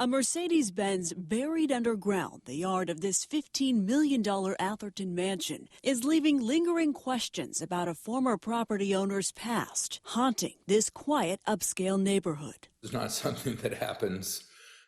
A Mercedes Benz buried underground, the yard of this $15 million Atherton mansion, is leaving lingering questions about a former property owner's past, haunting this quiet upscale neighborhood. It's not something that happens.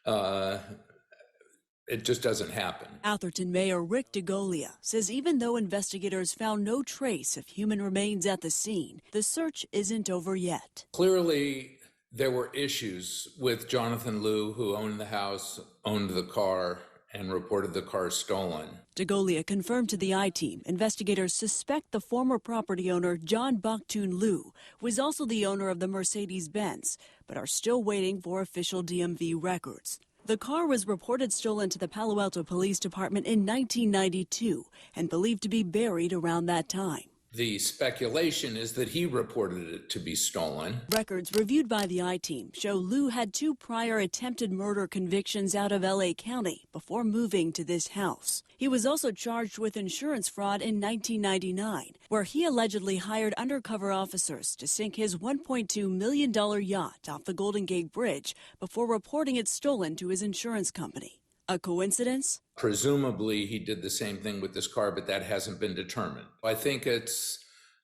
It just doesn't happen. Atherton Mayor Rick DeGolia says even though investigators found no trace of human remains at the scene, the search isn't over yet. Clearly, there were issues with Jonathan Liu, who owned the house, owned the car, and reported the car stolen. DeGolia confirmed to the I-Team investigators suspect the former property owner, John Baktoon Liu, was also the owner of the Mercedes Benz, but are still waiting for official DMV records. The car was reported stolen to the Palo Alto Police Department in 1992 and believed to be buried around that time. The speculation is that he reported it to be stolen. Records reviewed by the I-Team show Liu had 2 prior attempted murder convictions out of L.A. County before moving to this house. He was also charged with insurance fraud in 1999, where he allegedly hired undercover officers to sink his $1.2 million yacht off the Golden Gate Bridge before reporting it stolen to his insurance company. A coincidence? Presumably, he did the same thing with this car, but that hasn't been determined. I think it's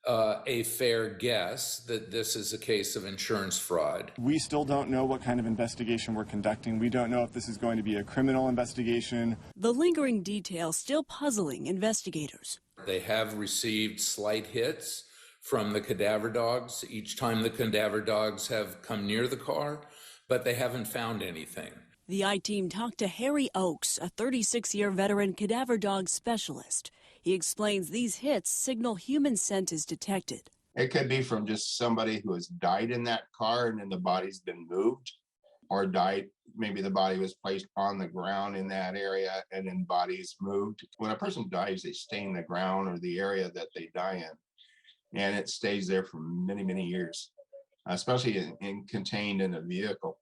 a fair guess that this is a case of insurance fraud. We still don't know what kind of investigation we're conducting. We don't know if this is going to be a criminal investigation. The lingering details still puzzling investigators. They have received slight hits from the cadaver dogs each time the cadaver dogs have come near the car, but they haven't found anything. The I-Team talked to Harry Oakes, a 36-year veteran cadaver dog specialist. He explains these hits signal human scent is detected. It could be from just somebody who has died in that car and then the body's been moved, or died, maybe the body was placed on the ground in that area and then body's moved. When a person dies, they stain the ground or the area that they die in, and it stays there for many, many years, especially contained in a vehicle.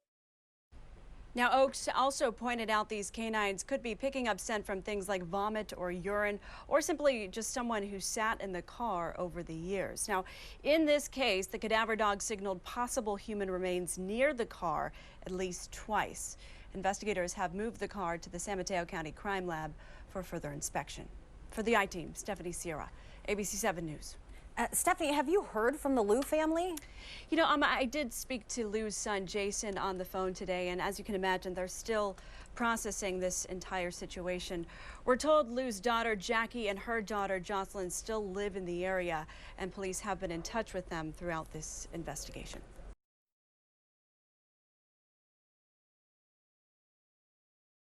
Now, Oakes also pointed out these canines could be picking up scent from things like vomit or urine, or simply just someone who sat in the car over the years. Now, in this case, the cadaver dog signaled possible human remains near the car at least twice. Investigators have moved the car to the San Mateo County Crime Lab for further inspection. For the I-Team, Stephanie Sierra, ABC 7 News. Stephanie, have you heard from the Liu family? You know, I did speak to Liu's son, Jason, on the phone today, and as you can imagine, they're still processing this entire situation. We're told Liu's daughter, Jackie, and her daughter, Jocelyn, still live in the area, and police have been in touch with them throughout this investigation.